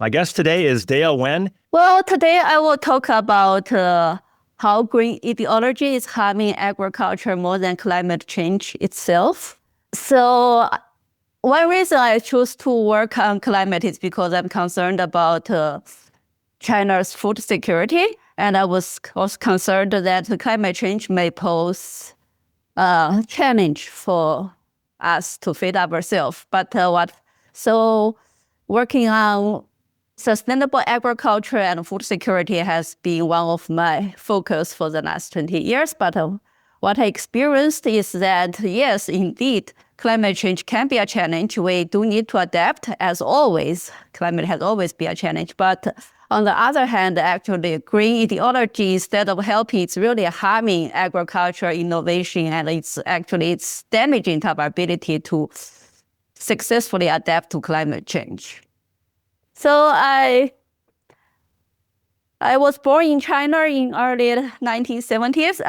My guest today is Dale Wen. Well, today I will talk about how green ideology is harming agriculture more than climate change itself. So one reason I choose to work on climate is because I'm concerned about China's food security. And I was also concerned that climate change may pose a challenge for us to feed ourselves. So working on sustainable agriculture and food security has been one of my focus for the last 20 years. But what I experienced is that, yes, indeed, climate change can be a challenge. We do need to adapt, as always. Climate has always been a challenge. But on the other hand, actually, green ideology, instead of helping, it's really harming agriculture innovation, and it's damaging our ability to successfully adapt to climate change. So I was born in China in early 1970s.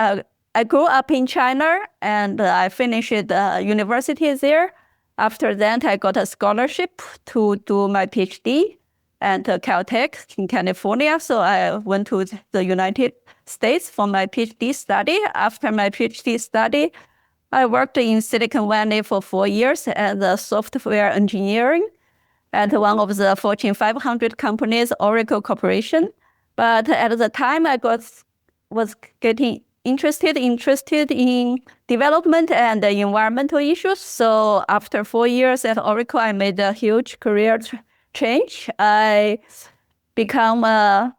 I grew up in China, and I finished university there. After that, I got a scholarship to do my PhD at Caltech in California. So I went to the United States for my PhD study. After my PhD study, I worked in Silicon Valley for 4 years as a software engineering at one of the Fortune 500 companies, Oracle Corporation. But at the time, I was getting interested in development and environmental issues. So after 4 years at Oracle, I made a huge career change. I become a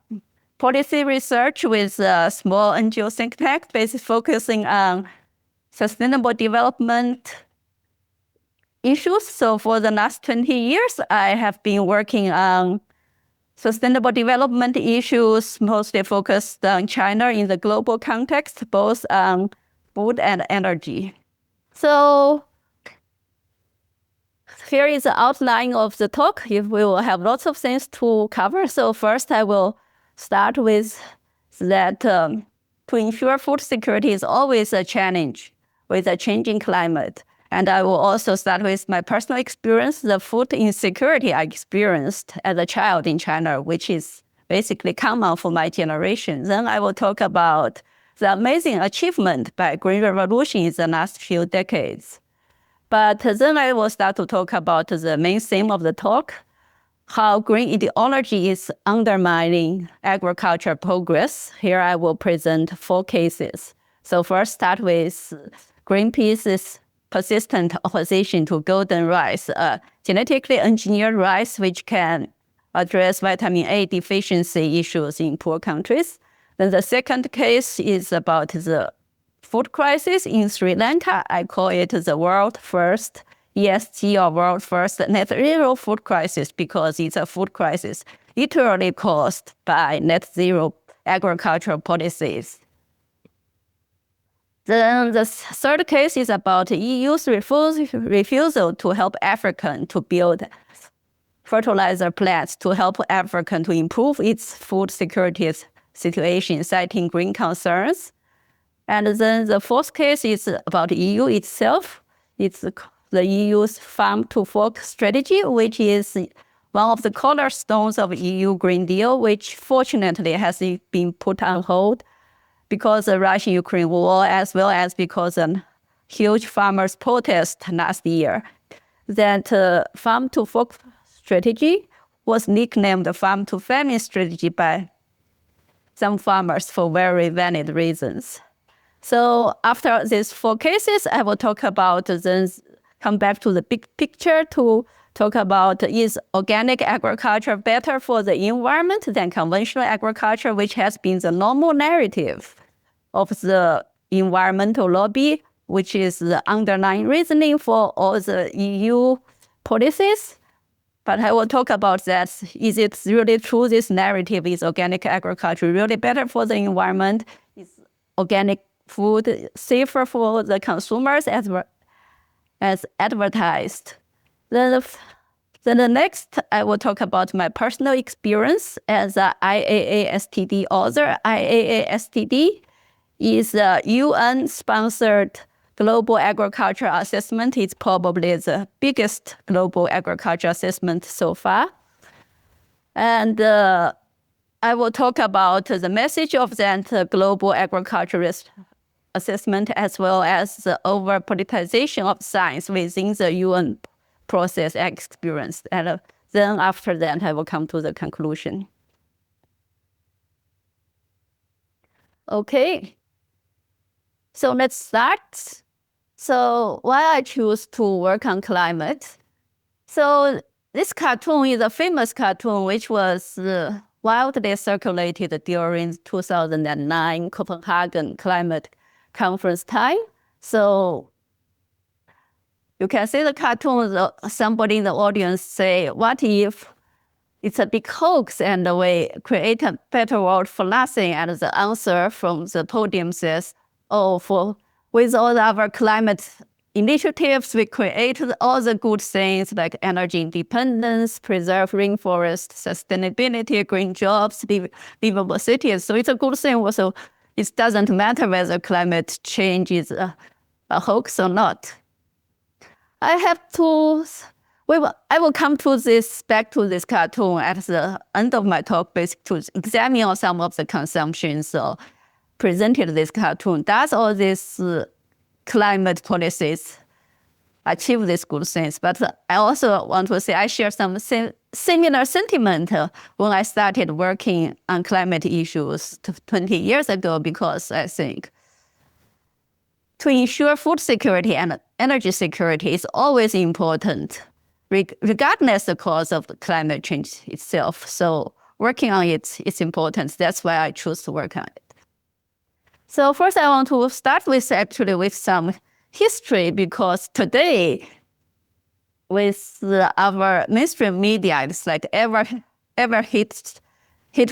policy research with a small NGO think tank, basically focusing on sustainable development issues. So for the last 20 years, I have been working on sustainable development issues, mostly focused on China in the global context, both on food and energy. So here is the outline of the talk. We will have lots of things to cover. So first, I will start with that to ensure food security is always a challenge with a changing climate. And I will also start with my personal experience, the food insecurity I experienced as a child in China, which is basically common for my generation. Then I will talk about the amazing achievement by Green Revolution in the last few decades. But then I will start to talk about the main theme of the talk, how green ideology is undermining agricultural progress. Here I will present 4 cases. So first, start with Greenpeace's persistent opposition to golden rice, genetically engineered rice which can address vitamin A deficiency issues in poor countries. Then the second case is about the food crisis in Sri Lanka. I call it the world first ESG, or world first net zero food crisis, because it's a food crisis literally caused by net zero agricultural policies. Then the third case is about the EU's refusal to help Africa to build fertilizer plants to help Africa to improve its food security situation, citing green concerns. And then the fourth case is about the EU itself. It's the EU's Farm to Fork strategy, which is one of the cornerstones of EU Green Deal, which fortunately has been put on hold because of the Russian-Ukraine war, as well as because of a huge farmers' protest last year. That Farm to Fork strategy was nicknamed the Farm to Famine strategy by some farmers for very valid reasons. So after these 4 cases, I will talk about, then come back to the big picture to talk about, is organic agriculture better for the environment than conventional agriculture, which has been the normal narrative of the environmental lobby, which is the underlying reasoning for all the EU policies. But I will talk about that. Is it really true, this narrative? Is organic agriculture really better for the environment? Is organic food safer for the consumers as advertised? Then the next, I will talk about my personal experience as an IAA-STD author. IAA-STD is a UN-sponsored global agriculture assessment. It's probably the biggest global agriculture assessment so far. And I will talk about the message of that global agriculture assessment, as well as the over-politicization of science within the UN process experience. And then after that, I will come to the conclusion. Okay, so let's start. So why I choose to work on climate? So this cartoon is a famous cartoon which was wildly circulated during 2009 Copenhagen climate conference time. So you can see the cartoon, somebody in the audience say, what if it's a big hoax and we create a better world for nothing? And the answer from the podium says, with all our climate initiatives, we created all the good things like energy independence, preserve rainforest, sustainability, green jobs, livable cities. So it's a good thing. Also, it doesn't matter whether climate change is a hoax or not. I will come to back to this cartoon at the end of my talk, basically to examine some of the consumptions presented in this cartoon. Does all these climate policies achieve these good things? But I also want to say I share some similar sentiment when I started working on climate issues 20 years ago, because I think to ensure food security and energy security is always important, regardless of the cause of climate change itself. So working on it is important. That's why I choose to work on it. So first I want to start with some history, because today with our mainstream media, it's like ever heat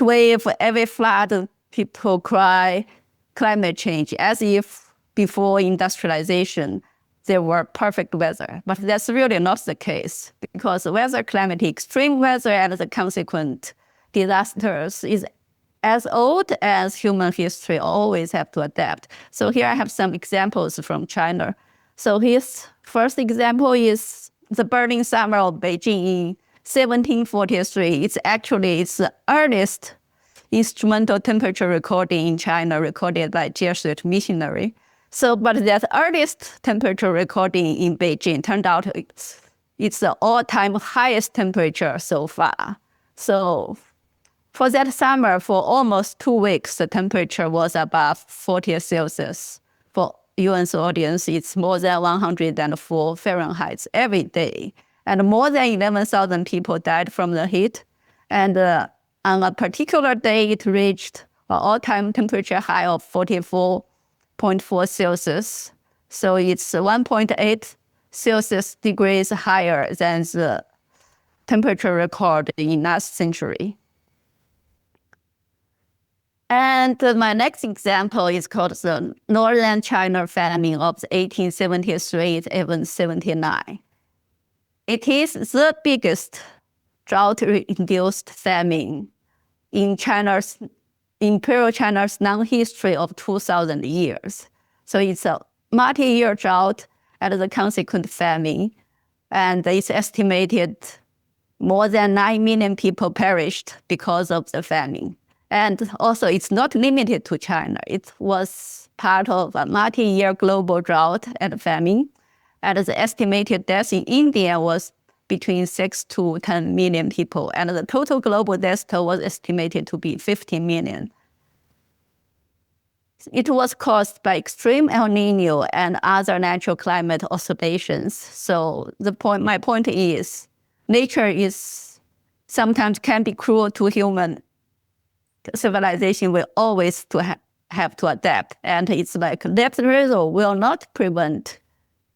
wave, every flood, people cry climate change, as if before industrialization there were perfect weather. But that's really not the case, because weather, climate, extreme weather, and the consequent disasters is as old as human history, always have to adapt. So here I have some examples from China. So his first example is the burning summer of Beijing in 1743. It's the earliest instrumental temperature recording in China, recorded by Jesuit missionary. So, but that earliest temperature recording in Beijing turned out it's the all-time highest temperature so far. So for that summer, for almost 2 weeks, the temperature was above 40 Celsius. For UN's audience, it's more than 104 Fahrenheit every day. And more than 11,000 people died from the heat. And on a particular day, it reached an all-time temperature high of 44.4 Celsius. So it's 1.8 Celsius degrees higher than the temperature record in last century. And my next example is called the Northern China famine of 1873 to 1879. It is the biggest drought-induced famine in Imperial China's long history of 2,000 years. So it's a multi-year drought and the consequent famine. And it's estimated more than 9 million people perished because of the famine. And also, it's not limited to China. It was part of a multi-year global drought and famine. And the estimated deaths in India was between 6 to 10 million people. And the total global death toll was estimated to be 50 million. It was caused by extreme El Nino and other natural climate oscillations. So my point is, nature sometimes can be cruel to human. Civilization will always have to adapt. And it's like net zero will not prevent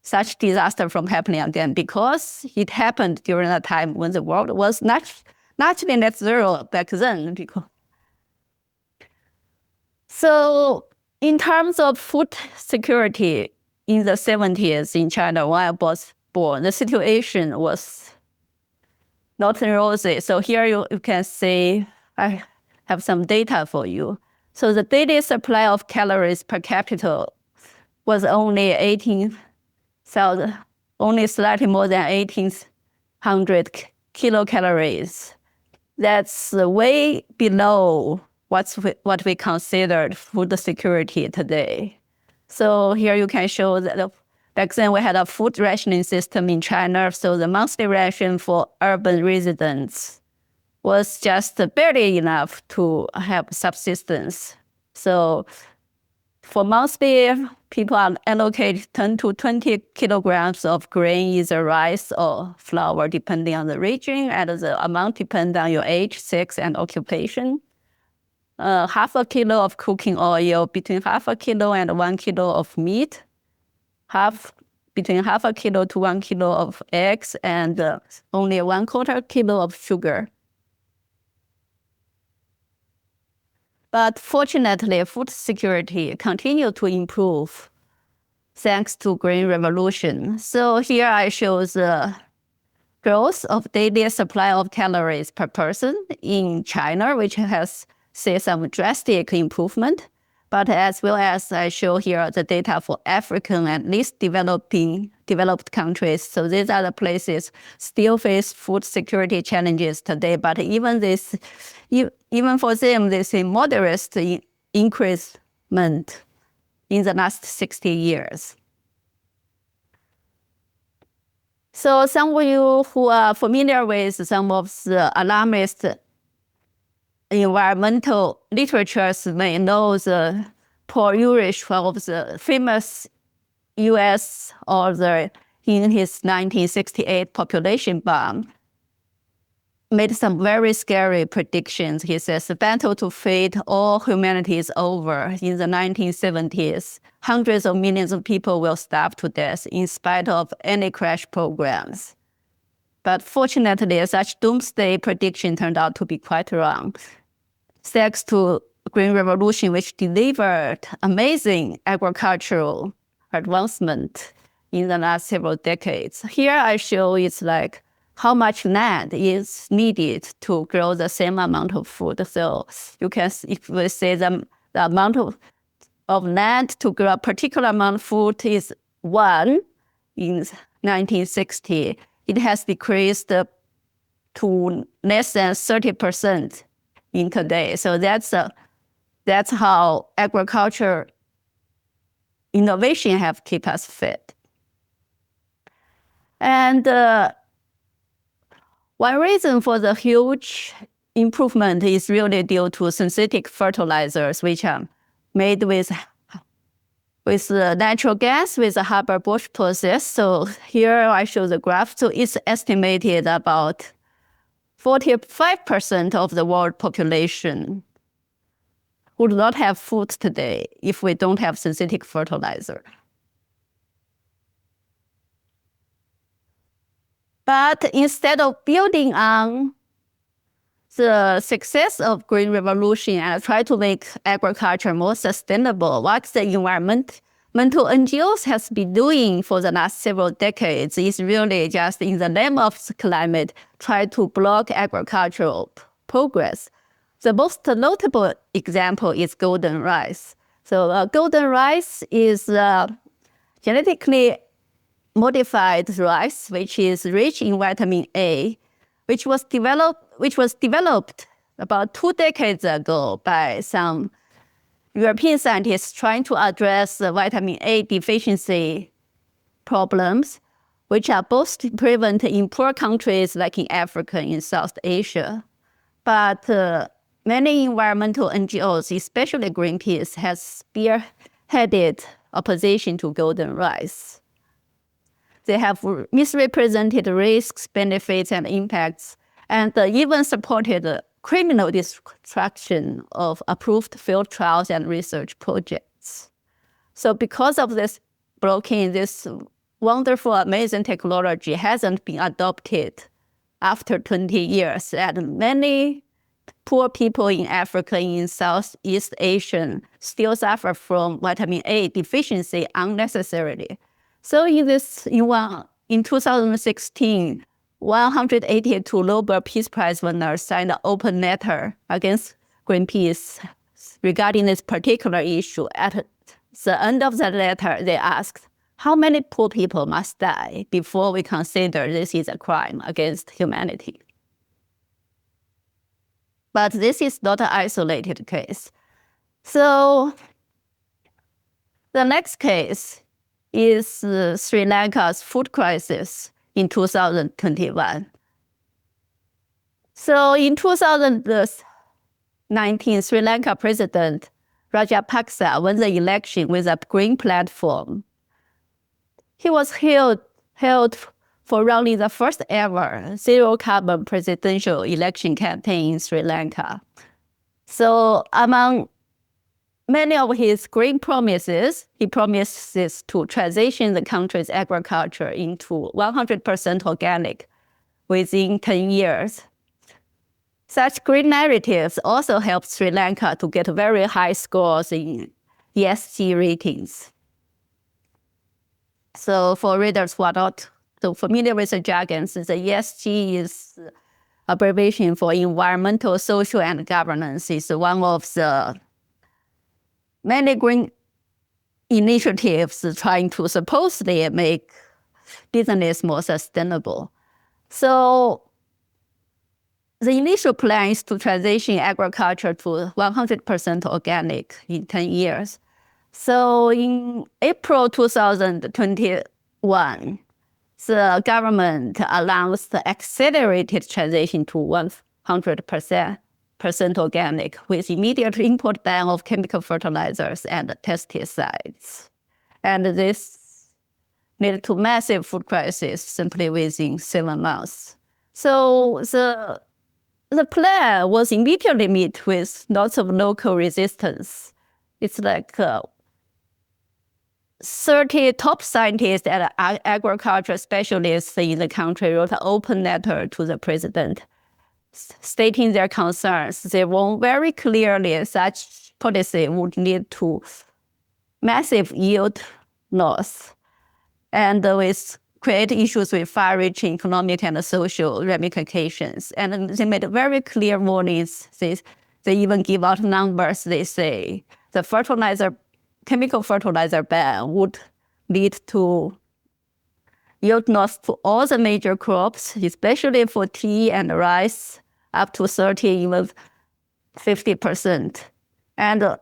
such disaster from happening again, because it happened during a time when the world was naturally net zero back then. So in terms of food security in the 70s in China, when I was born, the situation was not rosy. So here you can see, I have some data for you. So the daily supply of calories per capita was only slightly more than 1,800 kilocalories. That's way below what we considered food security today. So here you can show that back then we had a food rationing system in China. So the monthly ration for urban residents was just barely enough to have subsistence. So for monthly, people are allocated 10 to 20 kilograms of grain, either rice or flour, depending on the region, and the amount depends on your age, sex, and occupation. Half a kilo of cooking oil, between half a kilo and 1 kilo of meat, between half a kilo to 1 kilo of eggs, and only 1/4 kilo of sugar. But fortunately, food security continued to improve thanks to Green Revolution. So here I show the growth of daily supply of calories per person in China, which has seen some drastic improvement. But as well as I show here the data for African and least developed countries. So these are the places still face food security challenges today. But even for them, they see moderate increasement in the last 60 years. So some of you who are familiar with some of the alarmist environmental literatures may know the Paul Ehrlich of the famous U.S. author in his 1968 population bomb made some very scary predictions. He says the battle to feed all humanity is over. In the 1970s, hundreds of millions of people will starve to death in spite of any crash programs. But fortunately, such doomsday prediction turned out to be quite wrong. Thanks to Green Revolution, which delivered amazing agricultural advancement in the last several decades. Here I show it's like how much land is needed to grow the same amount of food. So you can, if we say the amount of land to grow a particular amount of food is 1 in 1960, it has decreased to less than 30% in today. So that's how agriculture innovation have kept us fit. And one reason for the huge improvement is really due to synthetic fertilizers, which are made with natural gas with the Haber-Bosch process. So here I show the graph. So it's estimated about 45% of the world population would not have food today if we don't have synthetic fertilizer. But instead of building on the success of Green Revolution and try to make agriculture more sustainable, what the environmental NGOs has been doing for the last several decades is really just in the name of the climate, try to block agricultural progress. The most notable example is golden rice. So golden rice is genetically modified rice, which is rich in vitamin A, which was developed about 2 decades ago by some European scientists trying to address the vitamin A deficiency problems, which are both prevalent in poor countries like in Africa and in South Asia. But many environmental NGOs, especially Greenpeace, has spearheaded opposition to golden rice. They have misrepresented risks, benefits, and impacts, and even supported criminal destruction of approved field trials and research projects. So because of this blocking, this wonderful, amazing technology hasn't been adopted after 20 years, and many poor people in Africa, in Southeast Asia, still suffer from vitamin A deficiency unnecessarily. So in 2016, 182 Nobel Peace Prize winners signed an open letter against Greenpeace regarding this particular issue. At the end of the letter, they asked, how many poor people must die before we consider this is a crime against humanity? But this is not an isolated case. So the next case is Sri Lanka's food crisis in 2021. So in 2019, Sri Lanka President Rajapaksa won the election with a green platform. He was hailed for running the first ever zero-carbon presidential election campaign in Sri Lanka. So among many of his green promises, he promises to transition the country's agriculture into 100% organic within 10 years. Such green narratives also helped Sri Lanka to get very high scores in ESG ratings. So for readers who are not so familiar with the jargons, the ESG is abbreviation for environmental, social, and governance. It's one of the many green initiatives trying to supposedly make business more sustainable. So the initial plan is to transition agriculture to 100% organic in 10 years. So in April 2021, the government announced the accelerated transition to 100% organic with immediate import ban of chemical fertilizers and pesticides. And this led to massive food crisis simply within 7 months. So the plan was immediately met with lots of local resistance. It's like 30 top scientists and agriculture specialists in the country wrote an open letter to the president, stating their concerns. They warned very clearly such policy would lead to massive yield loss and create issues with far-reaching economic and social ramifications. And they made very clear warnings. They even give out numbers. They say the chemical fertilizer ban would lead to yield loss to all the major crops, especially for tea and rice, up to 30, even 50%. And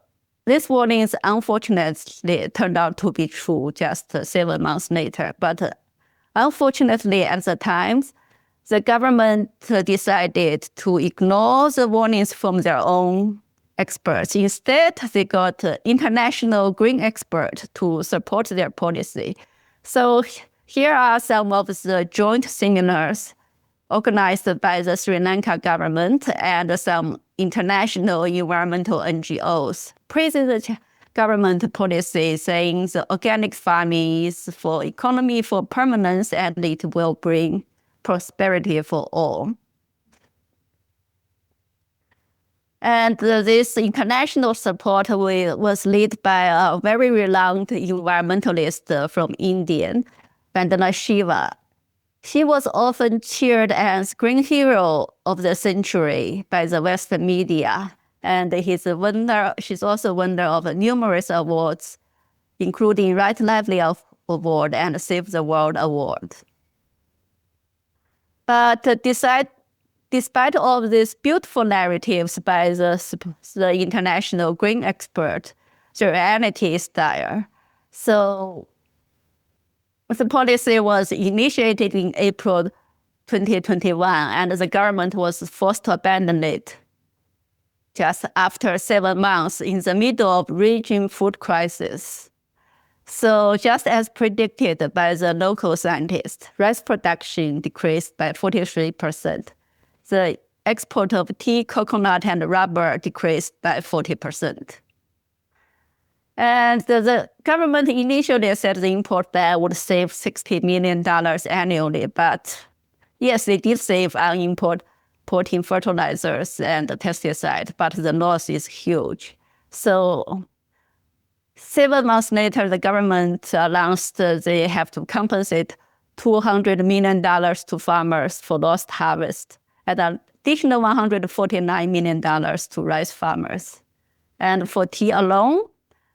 these warnings, unfortunately, turned out to be true just 7 months later. But unfortunately, at the time, the government decided to ignore the warnings from their own experts. Instead, they got international green experts to support their policy. So here are some of the joint seminars organized by the Sri Lanka government and some international environmental NGOs, praising the government policy, saying the organic farming is for economy, for permanence, and it will bring prosperity for all. And this international support was led by a very renowned environmentalist from India, Vandana Shiva. She was often cheered as green hero of the century by the Western media. And she's also winner of numerous awards, including Right Livelihood Award and Save the World Award. But despite all of these beautiful narratives by the international green expert, the reality is dire. So the policy was initiated in April 2021, and the government was forced to abandon it just after 7 months in the middle of raging food crisis. So just as predicted by the local scientists, rice production decreased by 43%. The export of tea, coconut, and rubber decreased by 40%. And the government initially said the import ban would save $60 million annually, but yes, they did save on importing fertilizers and pesticides, but the loss is huge. So 7 months later, the government announced they have to compensate $200 million to farmers for lost harvest, and an additional $149 million to rice farmers. And for tea alone,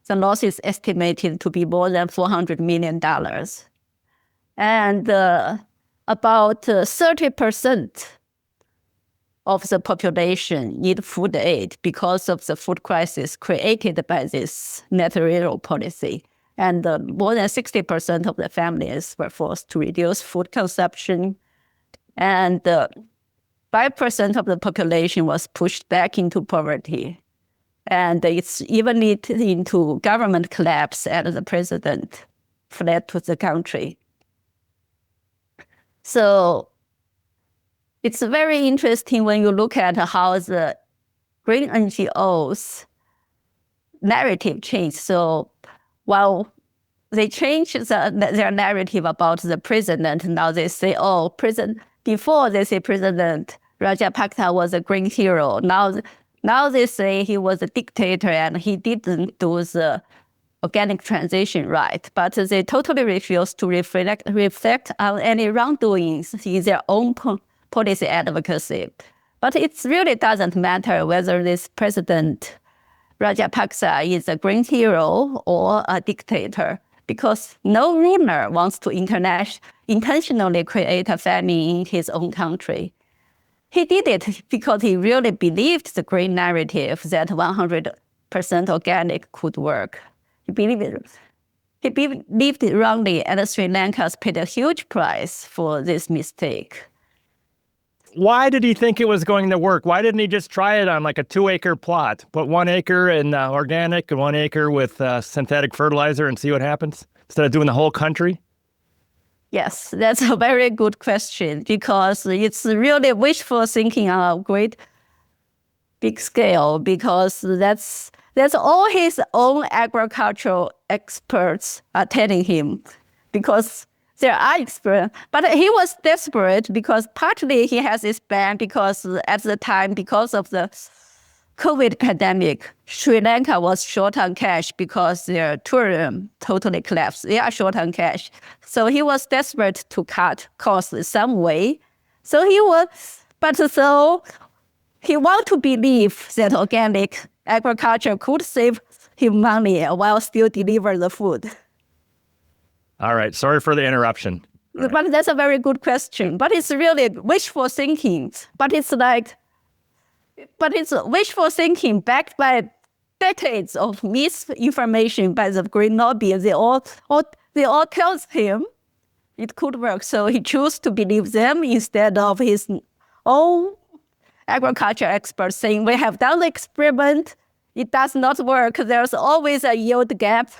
the loss is estimated to be more than $400 million. And about 30% of the population need food aid because of the food crisis created by this net zero policy. And more than 60% of the families were forced to reduce food consumption. And 5% of the population was pushed back into poverty. And it's even led into government collapse, and the president fled to the country. So it's very interesting when you look at how the green NGOs narrative changed. So while they changed their narrative about the president, now they say, oh, before they say President Rajapaksa was a green hero. Now they say he was a dictator and he didn't do the organic transition right. But they totally refuse to reflect on any wrongdoings in their own policy advocacy. But it really doesn't matter whether this President Rajapaksa is a green hero or a dictator, because no ruler wants to intentionally create a famine in his own country. He did it because he really believed the green narrative that 100% organic could work. He believed it wrongly, and Sri Lanka paid a huge price for this mistake. Why did he think it was going to work? Why didn't he just try it on like a 2-acre plot? Put 1 acre in organic and 1 acre with synthetic fertilizer and see what happens instead of doing the whole country? Yes, that's a very good question, because it's really wishful thinking on a great big scale, because that's all his own agricultural experts are telling him, because there are experts. But he was desperate because partly he has this ban because at the time, because of the COVID pandemic, Sri Lanka was short on cash because their tourism totally collapsed. They are short on cash. So he was desperate to cut costs some way. So he wanted to believe that organic agriculture could save him money while still deliver the food. All right. Sorry for the interruption. But that's a very good question. But it's really wishful thinking. But it's wishful thinking backed by decades of misinformation by the green lobby. They all tell him it could work. So he chose to believe them instead of his own agriculture experts saying, we have done the experiment. It does not work. There's always a yield gap.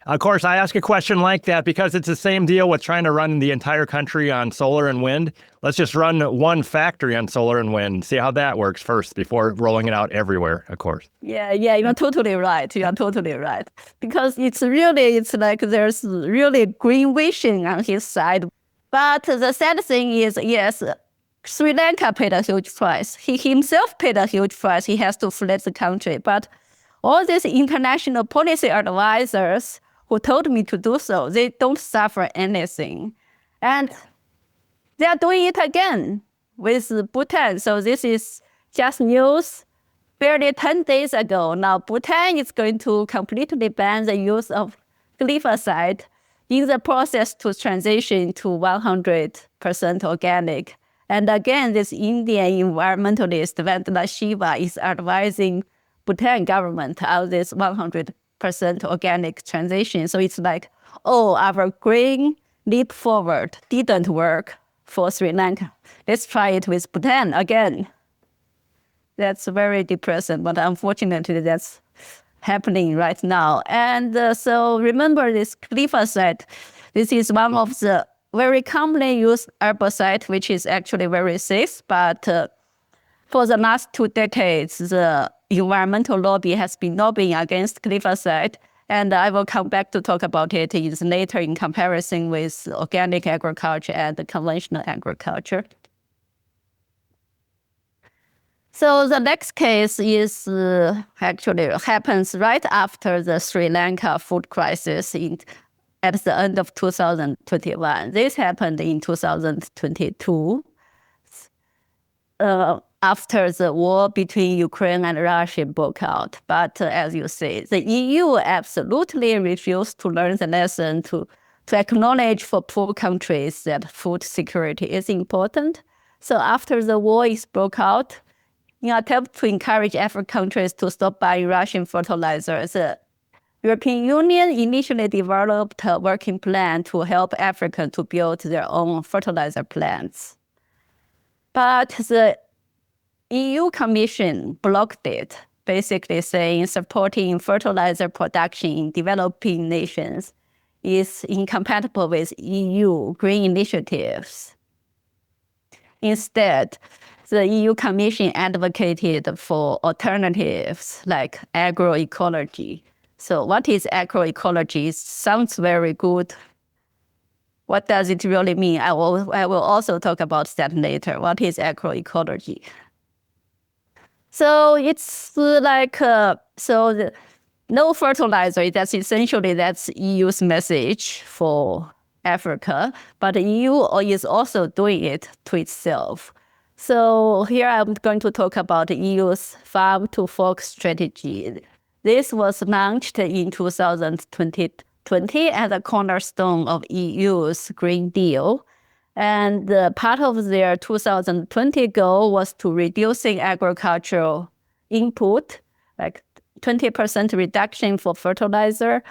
Of course, I ask a question like that because it's the same deal with trying to run the entire country on solar and wind. Let's just run one factory on solar and wind, see how that works first before rolling it out everywhere, of course. Yeah, you're totally right. Because it's like there's really green vision on his side. But the sad thing is, yes, Sri Lanka paid a huge price. He himself paid a huge price. He has to flee the country. But all these international policy advisors who told me to do so, they don't suffer anything. And they are doing it again with Bhutan. So this is just news barely 10 days ago. Now Bhutan is going to completely ban the use of glyphosate in the process to transition to 100% organic. And again, this Indian environmentalist Vandana Shiva is advising Bhutan government on this 100% organic transition. So it's like, oh, our green leap forward didn't work for Sri Lanka. Let's try it with Bhutan again. That's very depressing, but unfortunately that's happening right now. And so remember this glyphosate. This is one of the very commonly used herbicide, which is actually very safe. But for the last 2 decades, the environmental lobby has been lobbying against glyphosate. And I will come back to talk about it later in comparison with organic agriculture and conventional agriculture. So the next case is actually happens right after the Sri Lanka food crisis at the end of 2021. This happened in 2022 after the war between Ukraine and Russia broke out. But as you say, the EU absolutely refused to learn the lesson, to acknowledge for poor countries that food security is important. So after the war broke out, in an attempt to encourage African countries to stop buying Russian fertilizers, the European Union initially developed a working plan to help Africa to build their own fertilizer plants. But the EU Commission blocked it, basically saying supporting fertilizer production in developing nations is incompatible with EU green initiatives. Instead, the EU Commission advocated for alternatives like agroecology. So what is agroecology? Sounds very good. What does it really mean? I will also talk about that later. What is agroecology? So it's like, no fertilizer, that's EU's message for Africa, but the EU is also doing it to itself. So here I'm going to talk about the EU's Farm to Fork strategy. This was launched in 2020 as a cornerstone of EU's Green Deal. And part of their 2020 goal was to reducing agricultural input, like 20% reduction for fertilizer,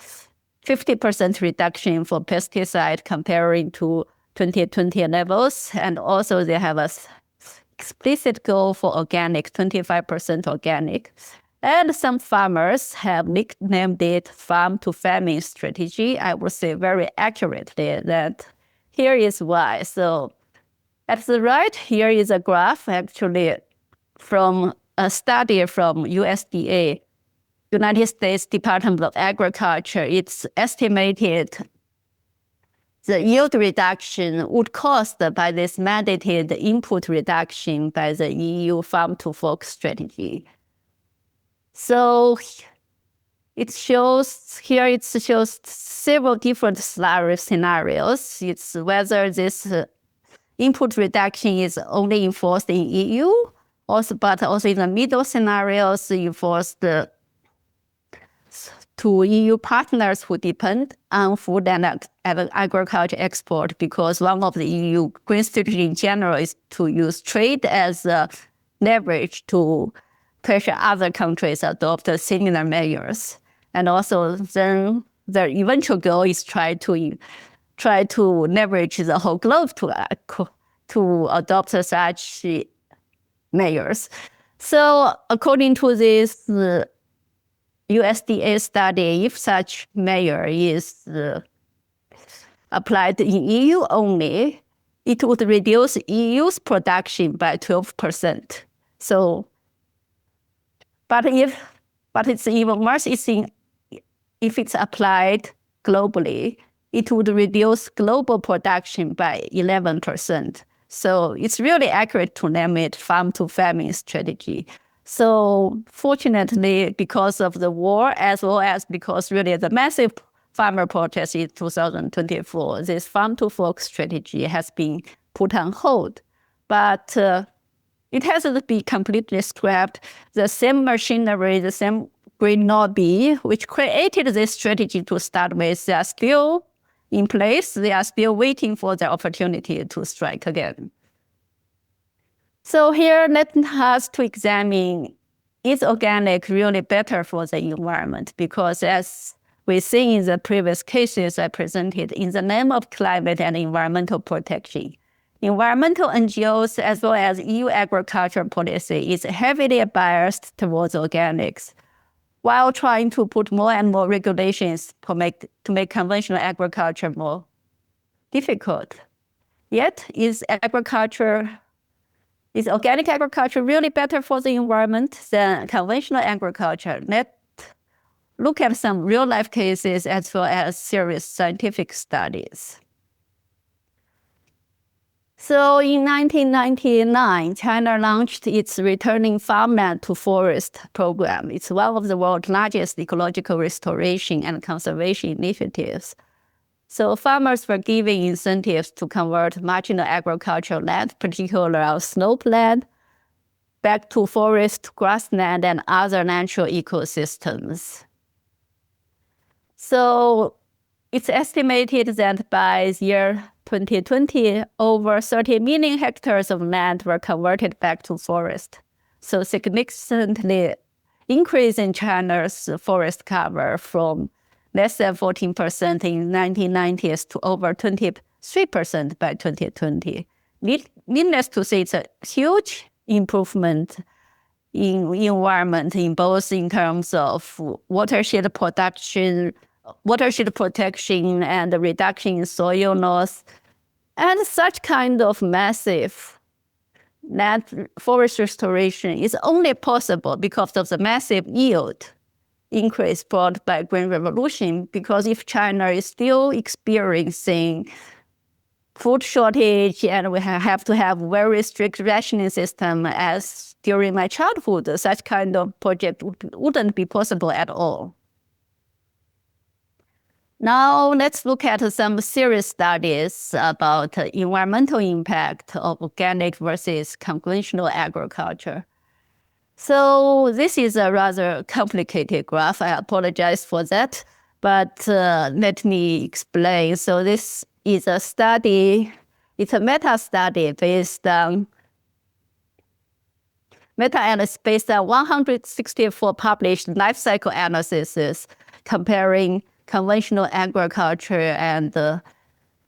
50% reduction for pesticide comparing to 2020 levels. And also they have an explicit goal for organic, 25% organic. And some farmers have nicknamed it farm to famine strategy. I would say very accurately that here is why. So at the right, here is a graph actually from a study from USDA, United States Department of Agriculture. It's estimated the yield reduction would caused by this mandated input reduction by the EU Farm to Fork strategy. So it shows several different scenarios. It's whether this input reduction is only enforced in EU, but also in the middle scenarios enforced to EU partners who depend on food and agriculture export, because one of the EU green strategy in general is to use trade as a leverage to pressure other countries adopt similar measures. And also then the eventual goal is try to leverage the whole globe to adopt such measures. So according to this USDA study, if such measure is applied in EU only, it would reduce EU's production by 12%. So, but it's even worse. If it's applied globally, it would reduce global production by 11%. So it's really accurate to name it farm to famine strategy. So fortunately, because of the war, as well as because really the massive farmer protest in 2024, this farm to fork strategy has been put on hold. But it hasn't been completely scrapped. The same machinery, the same green lobby, which created this strategy to start with, they are still in place. They are still waiting for the opportunity to strike again. So here, let us to examine, is organic really better for the environment? Because as we see in the previous cases I presented, in the name of climate and environmental protection, environmental NGOs as well as EU agriculture policy is heavily biased towards organics, while trying to put more and more regulations to make conventional agriculture more difficult. Yet, is organic agriculture really better for the environment than conventional agriculture? Let's look at some real-life cases as well as serious scientific studies. So in 1999, China launched its Returning Farmland to Forest program. It's one of the world's largest ecological restoration and conservation initiatives. So farmers were given incentives to convert marginal agricultural land, particularly our slopland, back to forest, grassland, and other natural ecosystems. So it's estimated that by year 2020, over 30 million hectares of land were converted back to forest. So significantly increase in China's forest cover from less than 14% in 1990s to over 23% by 2020. Needless to say, it's a huge improvement in environment in both in terms of watershed protection and the reduction in soil loss. And such kind of massive land forest restoration is only possible because of the massive yield increase brought by Green Revolution. Because if China is still experiencing food shortage and we have to have very strict rationing system as during my childhood, such kind of project wouldn't be possible at all. Now let's look at some serious studies about environmental impact of organic versus conventional agriculture. So this is a rather complicated graph. I apologize for that, but let me explain. So this is a study, it's a meta-study based on meta-analysis based on 164 published life cycle analyses comparing conventional agriculture and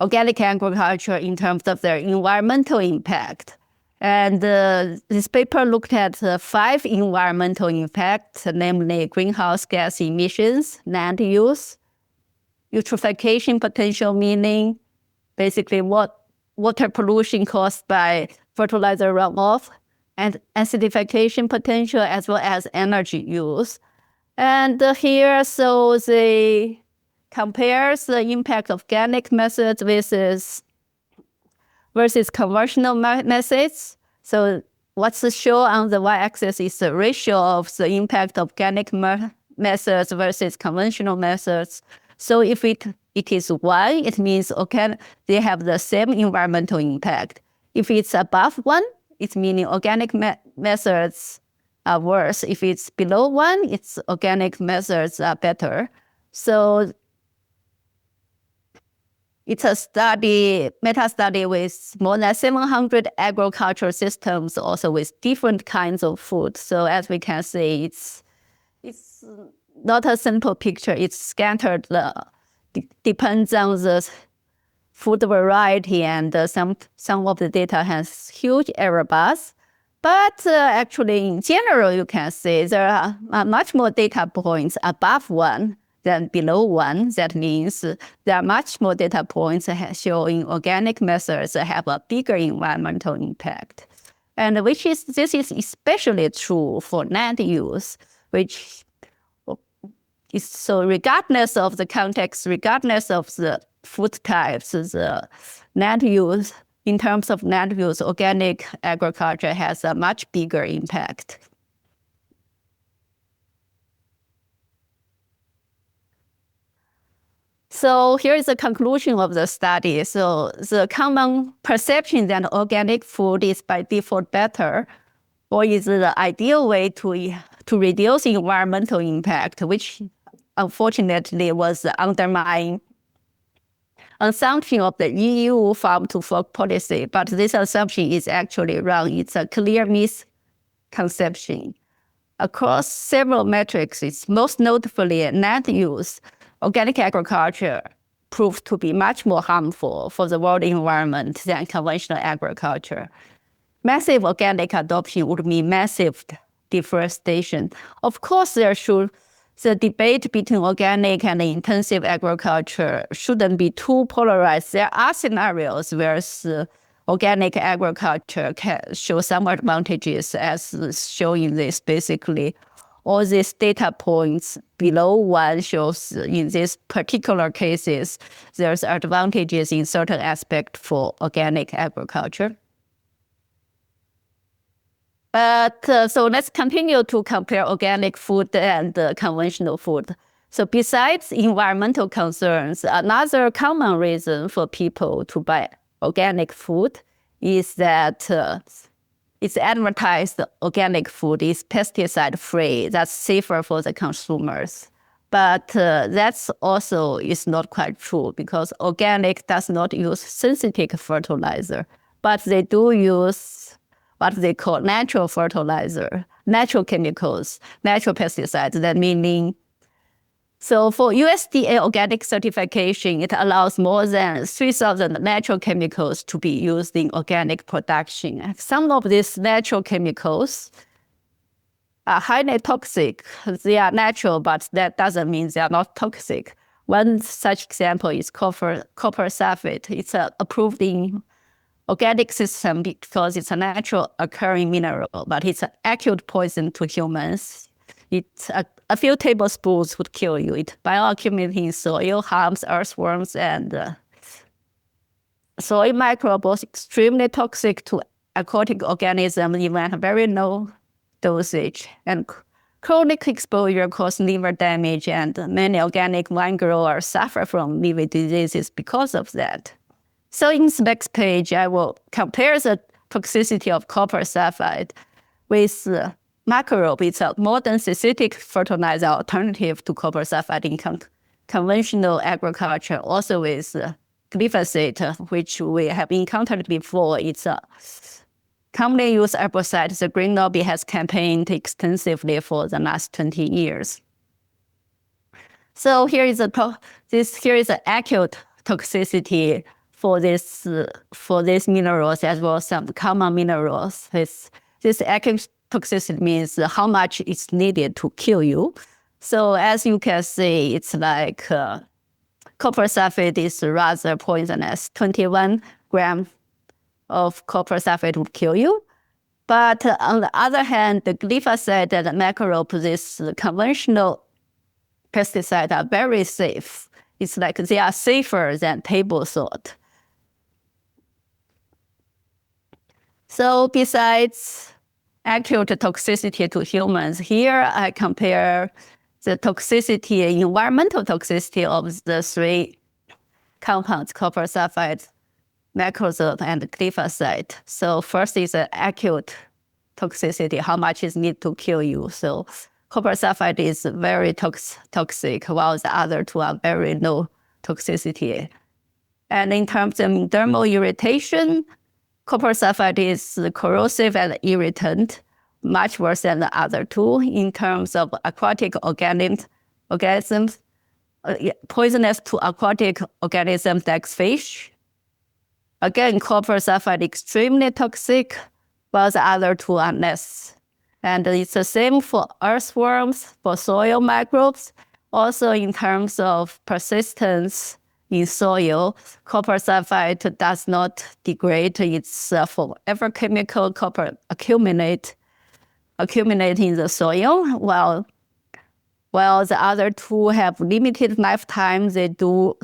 organic agriculture in terms of their environmental impact. And this paper looked at 5 environmental impacts, namely greenhouse gas emissions, land use, eutrophication potential, meaning basically what water pollution caused by fertilizer runoff, and acidification potential, as well as energy use. And here, so they compares the impact of organic methods versus conventional methods. So what's shown on the y-axis is the ratio of the impact of organic methods versus conventional methods. So if it is 1, it means they have the same environmental impact. If it's above 1, it's meaning organic methods are worse. If it's below 1, it's organic methods are better. So it's a study, meta-study with more than 700 agricultural systems, also with different kinds of food. So as we can see, it's not a simple picture. It's scattered, depends on the food variety, and some of the data has huge error bars. But actually, in general, you can see there are much more data points above 1 than below 1. That means there are much more data points showing organic methods have a bigger environmental impact. And this is especially true for land use, which is so regardless of the context, regardless of the food types, the land use, in terms of land use, organic agriculture has a much bigger impact. So here is the conclusion of the study. So the common perception that organic food is by default better, or is the ideal way to reduce environmental impact, which unfortunately was the underlying assumption of the EU farm to fork policy. But this assumption is actually wrong. It's a clear misconception. Across several metrics, it's most notably land use, organic agriculture proved to be much more harmful for the world environment than conventional agriculture. Massive organic adoption would mean massive deforestation. Of course, the debate between organic and intensive agriculture shouldn't be too polarized. There are scenarios where organic agriculture can show some advantages, as shown in this. Basically, all these data points below 1 shows in these particular cases, there's advantages in certain aspects for organic agriculture. But so let's continue to compare organic food and conventional food. So besides environmental concerns, another common reason for people to buy organic food is that it's advertised organic food is pesticide-free. That's safer for the consumers. But that's also is not quite true because organic does not use synthetic fertilizer, but they do use what they call natural fertilizer, natural chemicals, natural pesticides. That meaning, so for USDA organic certification, it allows more than 3,000 natural chemicals to be used in organic production. Some of these natural chemicals are highly toxic. They are natural, but that doesn't mean they are not toxic. One such example is copper sulfate. It's approved in organic system because it's a natural occurring mineral, but it's an acute poison to humans. It's a few tablespoons would kill you. It bioaccumulates in soil, harms earthworms and soil microbes, extremely toxic to aquatic organisms, even at very low dosage. And chronic exposure causes liver damage, and many organic wine growers suffer from liver diseases because of that. So in the next page, I will compare the toxicity of copper sulfide with microbe. It's a modern synthetic fertilizer alternative to copper sulfide in conventional agriculture, also with glyphosate, which we have encountered before. It's a commonly used herbicide. The Green Lobby has campaigned extensively for the last 20 years. So here is an acute toxicity for these minerals as well as some common minerals. This acute toxicity means how much is needed to kill you. So as you can see, it's like copper sulfate is rather poisonous. 21 grams of copper sulfate would kill you. But on the other hand, the glyphosate and the microbe, this conventional pesticides are very safe. It's like they are safer than table salt. So besides acute toxicity to humans, here I compare the toxicity, environmental toxicity of the three compounds, copper sulfide, macrozole, and glyphosate. So first is the acute toxicity, how much is needed to kill you. So copper sulfide is very toxic, while the other two are very low toxicity. And in terms of dermal irritation, copper sulfide is corrosive and irritant, much worse than the other two. In terms of aquatic organisms, poisonous to aquatic organisms like fish. Again, copper sulfide extremely toxic, while the other two are less. And it's the same for earthworms, for soil microbes. Also in terms of persistence in soil, copper sulfide does not degrade. It's forever chemical. Copper accumulate in the soil, while the other two have limited lifetime. They do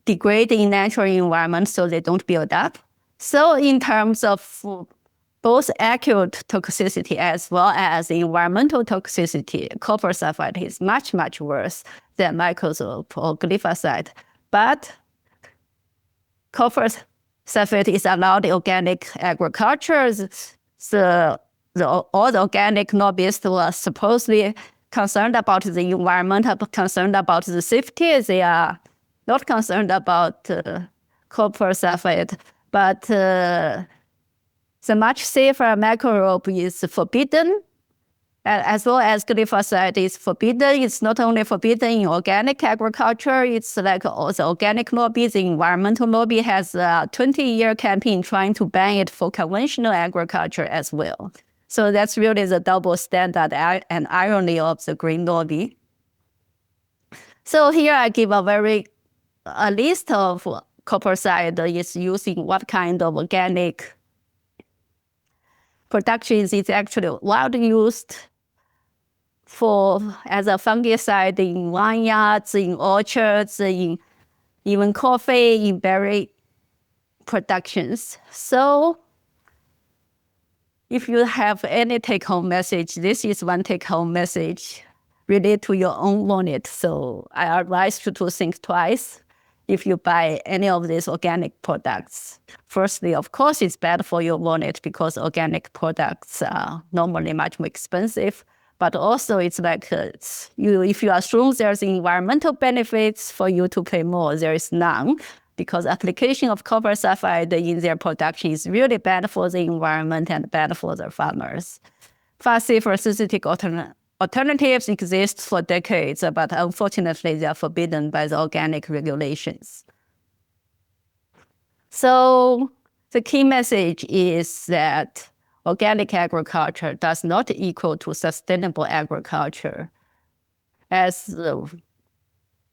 degrade in natural environment, so they don't build up. So in terms of both acute toxicity as well as environmental toxicity, copper sulfide is much, much worse than macrozole or glyphosate. But copper sulfate is allowed in organic agriculture. All the organic lobbyists were supposedly concerned about the environment, concerned about the safety. They are not concerned about copper sulfate. But the much safer microbe is forbidden, as well as glyphosate is forbidden. It's not only forbidden in organic agriculture, it's like also organic lobby, the environmental lobby has a 20-year campaign trying to ban it for conventional agriculture as well. So that's really the double standard and irony of the green lobby. So here I give a list of copper sulfide is using what kind of organic productions is actually widely used as a fungicide in vineyards, in orchards, in even coffee, in berry productions. So if you have any take-home message, this is one take-home message related to your own wallet. So I advise you to think twice if you buy any of these organic products. Firstly, of course, it's bad for your wallet because organic products are normally much more expensive. but also it's like if you assume there's environmental benefits for you to pay more, there is none, because application of copper sulfide in their production is really bad for the environment and bad for the farmers. Far safer synthetic alternatives exist for decades, but unfortunately they are forbidden by the organic regulations. So the key message is that organic agriculture does not equal to sustainable agriculture, as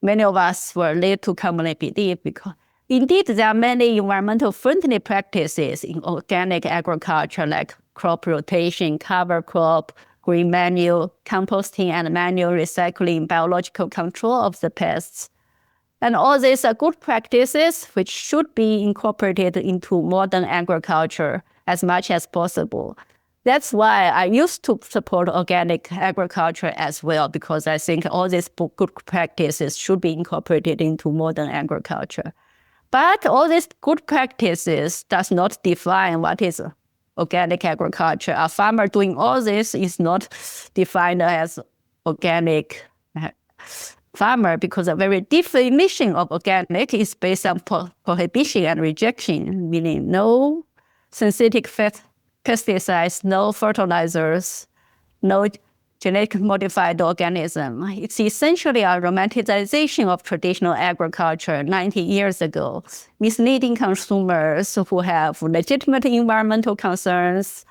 many of us were led to commonly believe, because indeed there are many environmental friendly practices in organic agriculture, like crop rotation, cover crop, green manure, composting and manual recycling, biological control of the pests. And all these are good practices which should be incorporated into modern agriculture as much as possible. That's why I used to support organic agriculture as well, because I think all these good practices should be incorporated into modern agriculture. But all these good practices does not define what is organic agriculture. A farmer doing all this is not defined as organic farmer, because a very definition of organic is based on prohibition and rejection, meaning no synthetic pesticides, no fertilizers, no genetically modified organism. It's essentially a romanticization of traditional agriculture 90 years ago, misleading consumers who have legitimate environmental concerns,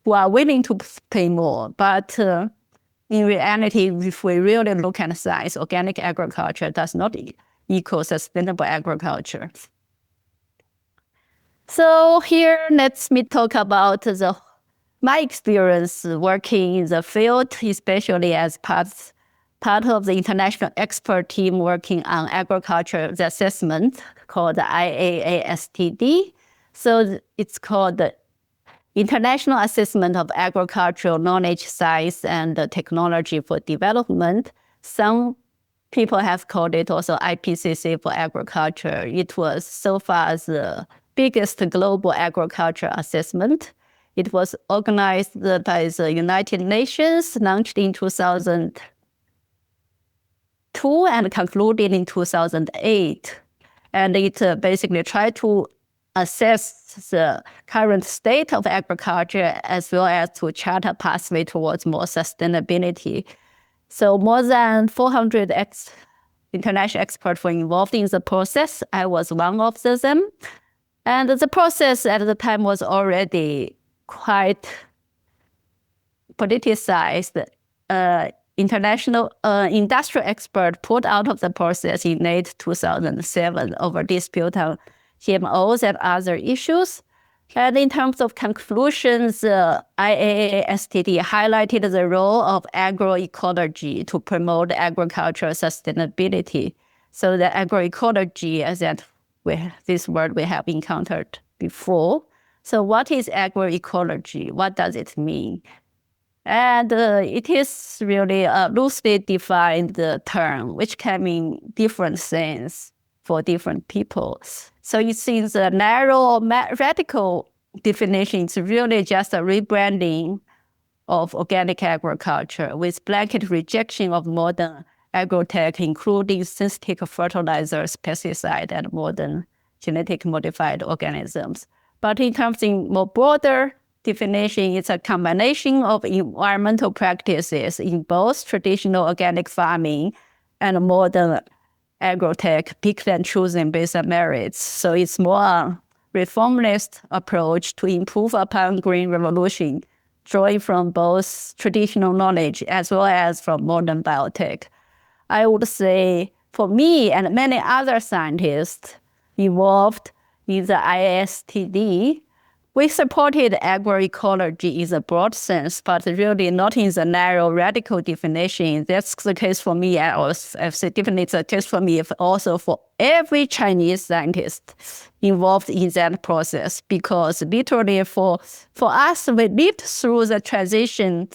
who are willing to pay more. But in reality, if we really look at science, organic agriculture does not equal sustainable agriculture. So here, let me talk about my experience working in the field, especially as part of the international expert team working on agriculture assessment called the IAASTD. So it's called the International Assessment of Agricultural Knowledge, Science, and Technology for Development. Some people have called it also IPCC for agriculture. It was so far the biggest global agriculture assessment. It was organized by the United Nations, launched in 2002 and concluded in 2008. And it basically tried to assess the current state of agriculture as well as to chart a pathway towards more sustainability. So more than 400 international experts were involved in the process. I was one of them. And the process at the time was already quite politicized. International industrial expert pulled out of the process in late 2007 over dispute on GMOs and other issues. And in terms of conclusions, IAASTD highlighted the role of agroecology to promote agricultural sustainability. So the agroecology, as this word we have encountered before. So what is agroecology? What does it mean? And it is really a loosely defined term, which can mean different things for different people. So it seems a narrow, radical definition. It's really just a rebranding of organic agriculture with blanket rejection of modern agrotech, including synthetic fertilizers, pesticides, and modern genetic modified organisms. But in terms of more broader definition, it's a combination of environmental practices in both traditional organic farming and modern agrotech, pick and choosing based on merits. So it's more a reformist approach to improve upon green revolution, drawing from both traditional knowledge as well as from modern biotech. I would say for me and many other scientists involved in the IASTD, we supported agroecology in the broad sense, but really not in the narrow, radical definition. That's the case for me. I've said definitely it's a case for me, also for every Chinese scientist involved in that process. Because literally for us, we lived through the transition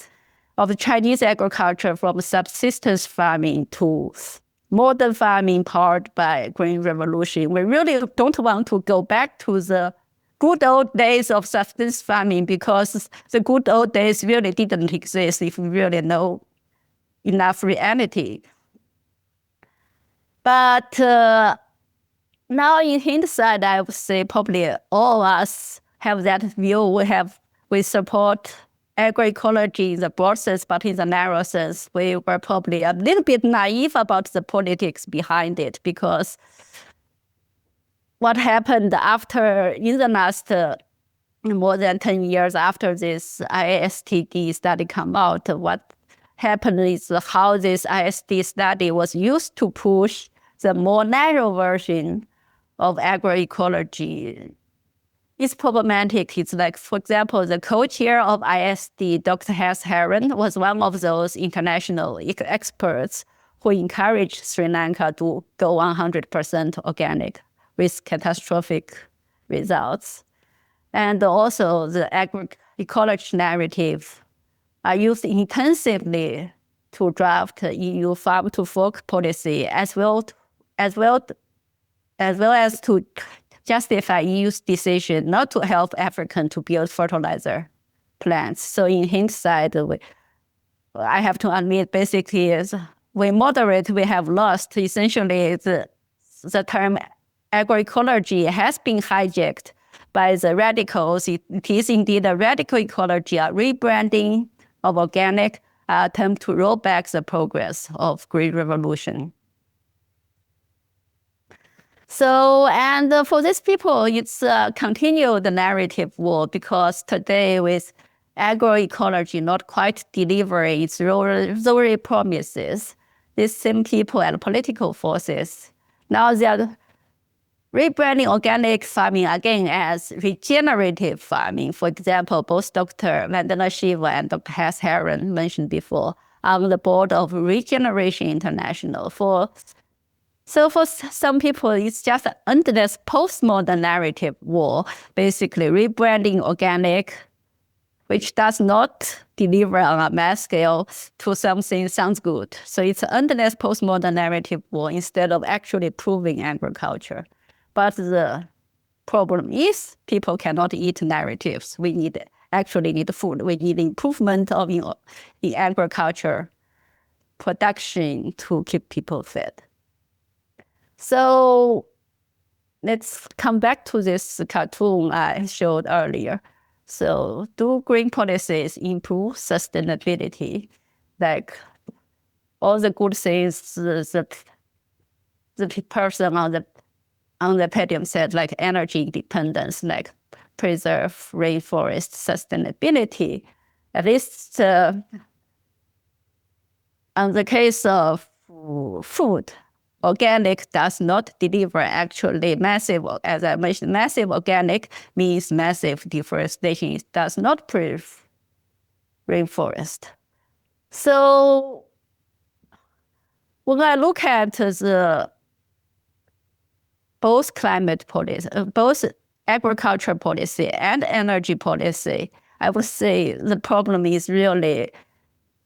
of Chinese agriculture from subsistence farming to modern farming powered by green revolution. We really don't want to go back to the good old days of subsistence farming, because the good old days really didn't exist if we really know enough reality. But now in hindsight, I would say probably all of us have that view. We support agroecology in the broad sense, but in the narrow sense, we were probably a little bit naive about the politics behind it, because what happened in the last more than 10 years after this ISTD study come out, what happened is how this ISD study was used to push the more narrow version of agroecology. It's problematic. It's like, for example, the co-chair of ISD, Dr. Hess Heron, was one of those international experts who encouraged Sri Lanka to go 100% organic with catastrophic results. And also the agroecology narrative are used intensively to draft EU farm to fork policy, as well as to justify EU's decision not to help African to build fertilizer plants. So in hindsight, I have to admit, basically, as we moderate, we have lost. Essentially, the term agroecology has been hijacked by the radicals. It is indeed a radical ecology, a rebranding of organic, attempt to roll back the progress of Green Revolution. So, and for these people, it's continued the narrative war, because today with agroecology not quite delivering its story promises, these same people and political forces, now they are rebranding organic farming again as regenerative farming. For example, both Dr. Vandana Shiva and Dr. Hess Heron mentioned before on the board of Regeneration International. So for some people, it's just an endless postmodern narrative war, basically rebranding organic, which does not deliver on a mass scale to something sounds good. So it's an endless postmodern narrative war instead of actually improving agriculture. But the problem is people cannot eat narratives. We actually need food. We need improvement in agriculture production to keep people fed. So let's come back to this cartoon I showed earlier. So do green policies improve sustainability? Like all the good things the person on the podium said, like energy independence, like preserve rainforest sustainability. At least on the case of food, organic does not deliver actually massive, as I mentioned, massive organic means massive deforestation. It does not preserve rainforest. So when I look at both climate policy, both agriculture policy and energy policy, I would say the problem is really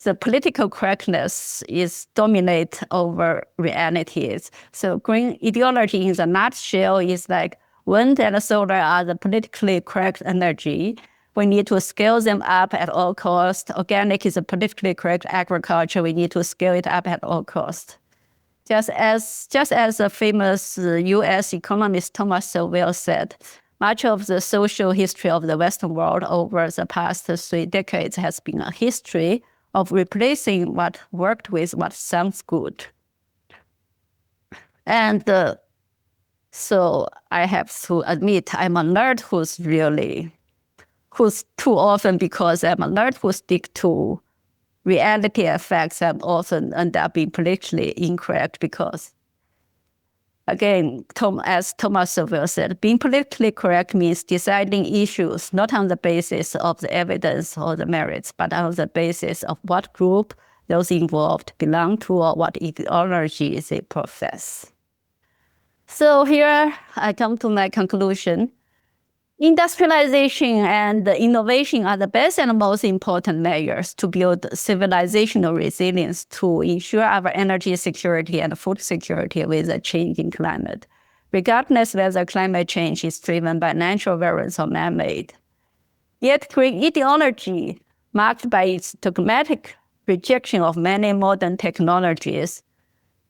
the political correctness is dominate over realities. So green ideology in the nutshell is like wind and solar are the politically correct energy. We need to scale them up at all costs. Organic is a politically correct agriculture. We need to scale it up at all costs. Just as the famous US economist Thomas Sowell said, much of the social history of the Western world over the past 3 decades has been a history of replacing what worked with what sounds good. And so I have to admit I'm a nerd who's too often, because I'm a nerd who stick to reality effects, and often end up being politically incorrect because, again, as Thomas Sowell said, being politically correct means deciding issues not on the basis of the evidence or the merits, but on the basis of what group those involved belong to or what ideology they profess. So here I come to my conclusion. Industrialization and innovation are the best and most important measures to build civilizational resilience to ensure our energy security and food security with a changing climate. regardless whether climate change is driven by natural variants or man-made. Yet green ideology, marked by its dogmatic rejection of many modern technologies,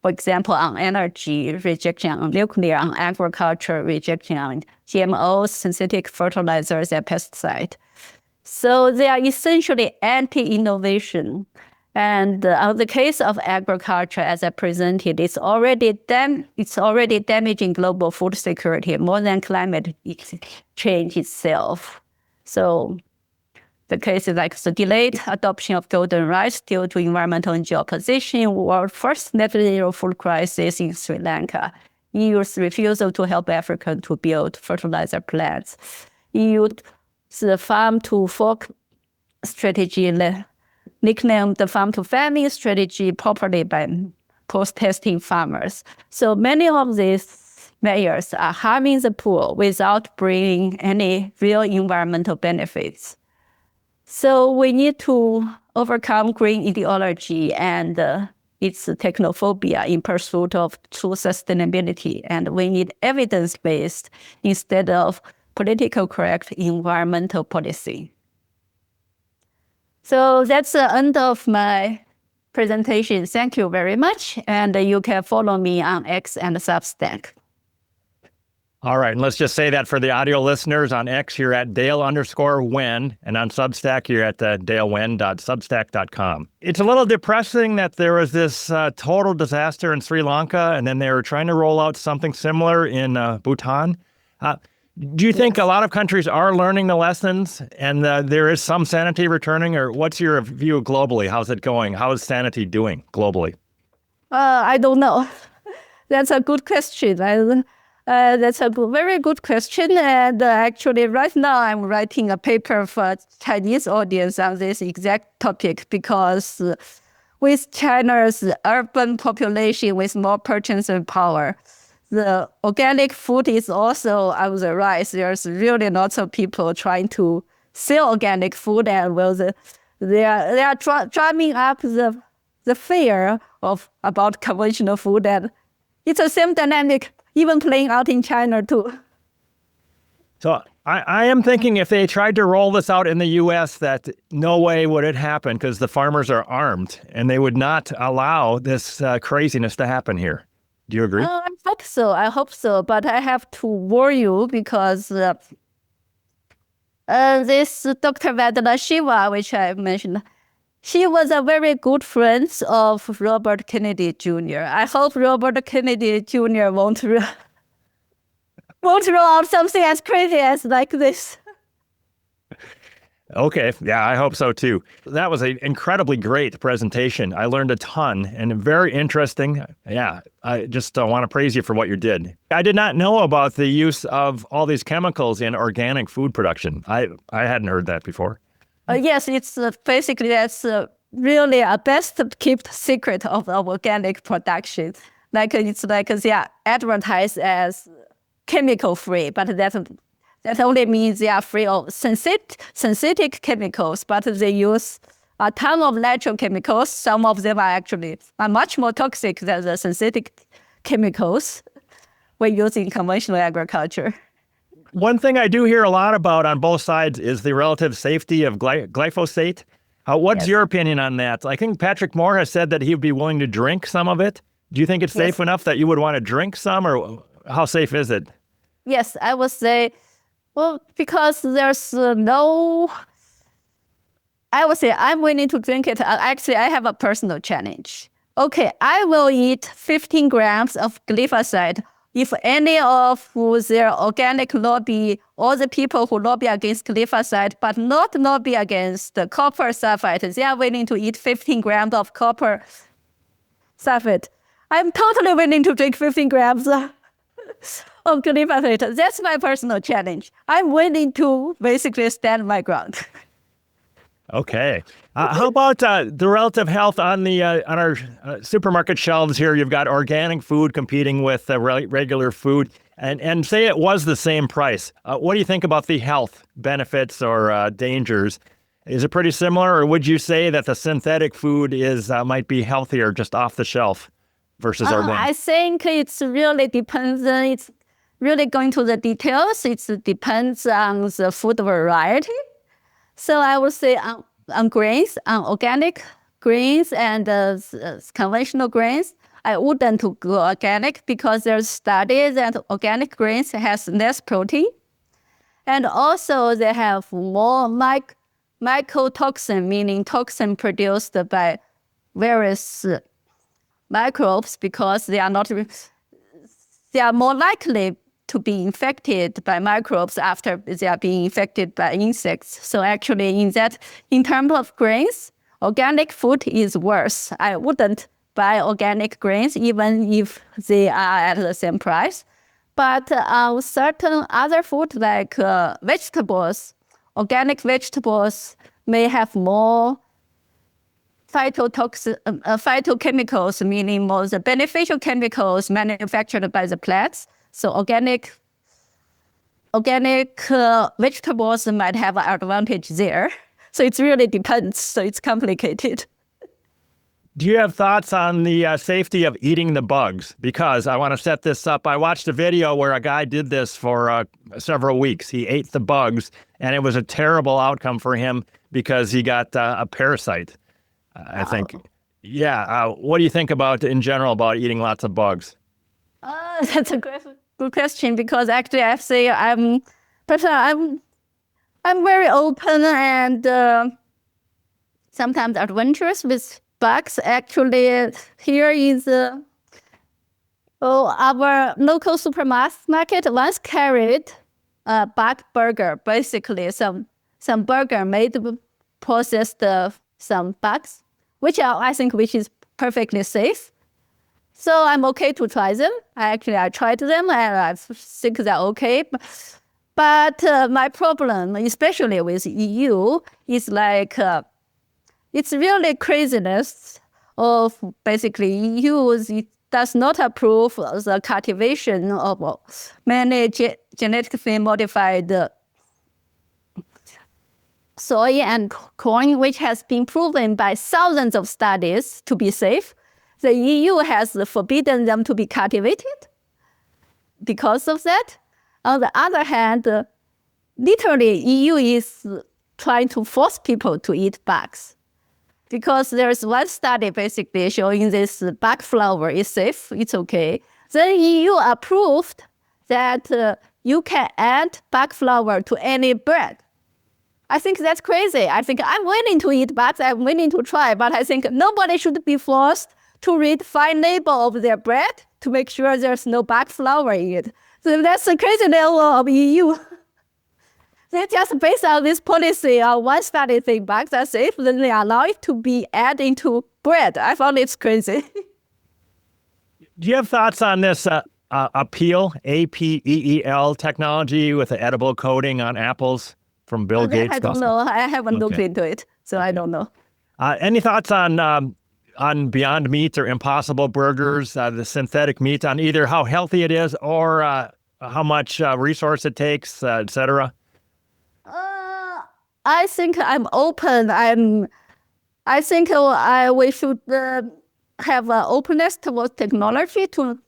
for example, on energy, rejection on nuclear, on agriculture, rejection on GMOs, synthetic fertilizers, and pesticides. So they are essentially anti-innovation. And on the case of agriculture, as I presented, it's already damaging global food security more than climate change itself. So the case is like the delayed adoption of golden rice due to environmental and geoposition, world first net zero food crisis in Sri Lanka, EU's refusal to help Africa to build fertilizer plants, EU's farm to fork strategy, nicknamed the farm to famine strategy properly by post-testing farmers. So many of these measures are harming the poor without bringing any real environmental benefits. So we need to overcome green ideology and its technophobia in pursuit of true sustainability. And we need evidence-based instead of political correct environmental policy. So that's the end of my presentation. Thank you very much. And you can follow me on X and Substack. All right. And let's just say that for the audio listeners, on X, you're at Dale_Wen. And on Substack, you're at dalewen.substack.com. It's a little depressing that there was this total disaster in Sri Lanka, and then they were trying to roll out something similar in Bhutan. Do you think a lot of countries are learning the lessons and there is some sanity returning, or what's your view globally? How's it going? How is sanity doing globally? I don't know. That's a good question. That's a very good question. And actually, right now, I'm writing a paper for Chinese audience on this exact topic because with China's urban population with more purchasing power, the organic food is also on the rise. There's really lots of people trying to sell organic food, and they are drumming up the fear about conventional food, and it's the same dynamic even playing out in China too. So I am thinking if they tried to roll this out in the U.S., that no way would it happen because the farmers are armed and they would not allow this craziness to happen here. Do you agree? I hope so. But I have to warn you because this Dr. Vandana Shiva, which I mentioned, she was a very good friend of Robert Kennedy Jr. I hope Robert Kennedy Jr. won't roll out something as crazy as like this. Okay. Yeah, I hope so too. That was an incredibly great presentation. I learned a ton and very interesting. Yeah, I just want to praise you for what you did. I did not know about the use of all these chemicals in organic food production. I hadn't heard that before. Yes, it's basically that's really a best kept secret of organic production. It's like they are advertised as chemical free, but that only means they are free of synthetic chemicals, but they use a ton of natural chemicals. Some of them are much more toxic than the synthetic chemicals we use in conventional agriculture. One thing I do hear a lot about on both sides is the relative safety of glyphosate. What's your opinion on that? I think Patrick Moore has said that he would be willing to drink some of it. Do you think it's safe enough that you would want to drink some, or how safe is it? Yes, I would say, well, because there's I would say I'm willing to drink it. Actually, I have a personal challenge. Okay, I will eat 15 grams of glyphosate if any of their organic lobby, all the people who lobby against glyphosate, but not lobby against the copper sulfate, they are willing to eat 15 grams of copper sulfate. I'm totally willing to drink 15 grams of glyphosate. That's my personal challenge. I'm willing to basically stand my ground. Okay. How about the relative health on our supermarket shelves here? You've got organic food competing with regular food, and say it was the same price. What do you think about the health benefits or dangers? Is it pretty similar, or would you say that the synthetic food might be healthier just off the shelf versus organic? I think it's really depends. really go into the details. It depends on the food variety. So I would say on grains, on organic grains and conventional grains, I wouldn't go organic because there's studies that organic grains has less protein. And also they have more mycotoxin, meaning toxin produced by various microbes because they are more likely to be infected by microbes after they are being infected by insects. So actually in terms of grains, organic food is worse. I wouldn't buy organic grains even if they are at the same price. But certain other food like vegetables, organic vegetables may have more phytochemicals, meaning more the beneficial chemicals manufactured by the plants. So organic vegetables might have an advantage there. So it really depends. So it's complicated. Do you have thoughts on the safety of eating the bugs? Because I want to set this up. I watched a video where a guy did this for several weeks. He ate the bugs, and it was a terrible outcome for him because he got a parasite, I think. Yeah. What do you think in general about eating lots of bugs? That's a good question because actually I say I'm very open and sometimes adventurous with bugs. Actually, here is our local supermarket once carried a bug burger, basically some burger made processed some bugs, which I think is perfectly safe. So I'm okay to try them. I tried them and I think they're okay. But my problem, especially with EU, is like it's really craziness of basically EU. It does not approve the cultivation of many genetically modified soy and corn, which has been proven by thousands of studies to be safe. The EU has forbidden them to be cultivated because of that. On the other hand, literally EU is trying to force people to eat bugs. Because there's one study basically showing this bug flour is safe, it's okay. Then EU approved that you can add bug flour to any bread. I think that's crazy. I think I'm willing to eat bugs, I'm willing to try, but I think nobody should be forced to read fine label of their bread to make sure there's no bug flour in it. So that's the crazy level of EU. They just based on this policy on one study saying bugs are safe, then they allow it to be added into bread. I found it's crazy. Do you have thoughts on this Apeel, APEEL technology with the edible coating on apples from Bill Gates? I don't know. I haven't looked into it, so I don't know. Any thoughts on Beyond Meat or Impossible Burgers, the synthetic meat, on either how healthy it is or how much resource it takes, et cetera? I think I'm open. I think we should have openness towards technology to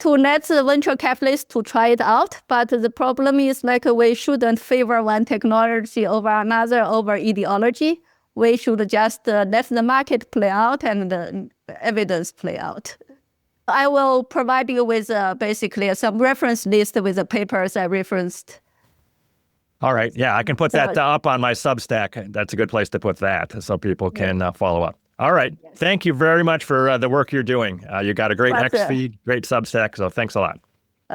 let the venture capitalists to try it out. But the problem is like we shouldn't favor one technology over another over ideology. We should just let the market play out and the evidence play out. I will provide you with basically some reference list with the papers I referenced. All right. Yeah, I can put that up on my Substack. That's a good place to put that so people can follow up. All right. Yes. Thank you very much for the work you're doing. You got a great X feed, great Substack, so thanks a lot.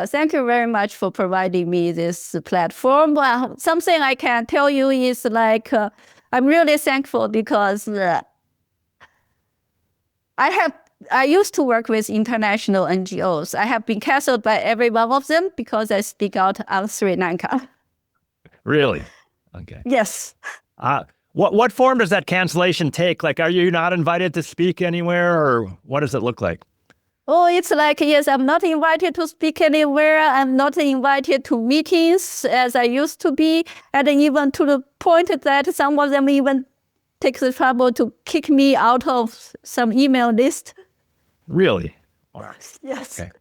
Thank you very much for providing me this platform. Something I can tell you is like, I'm really thankful because I used to work with international NGOs. I have been canceled by every one of them because I speak out on Sri Lanka. Really? Okay. Yes. What form does that cancellation take? Like, are you not invited to speak anywhere, or what does it look like? Oh, it's like, yes, I'm not invited to speak anywhere. I'm not invited to meetings as I used to be. And even to the point that some of them even take the trouble to kick me out of some email list. Really? Yes. Okay.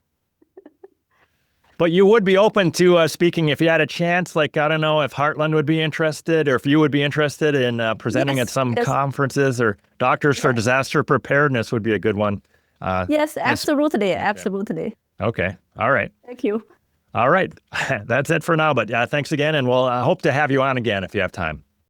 But you would be open to speaking if you had a chance. Like, I don't know if Heartland would be interested, or if you would be interested in presenting at some conferences, or Doctors for Disaster Preparedness would be a good one. Yes, absolutely, absolutely. Okay, all right. Thank you. All right, that's it for now. But thanks again, and we'll hope to have you on again if you have time.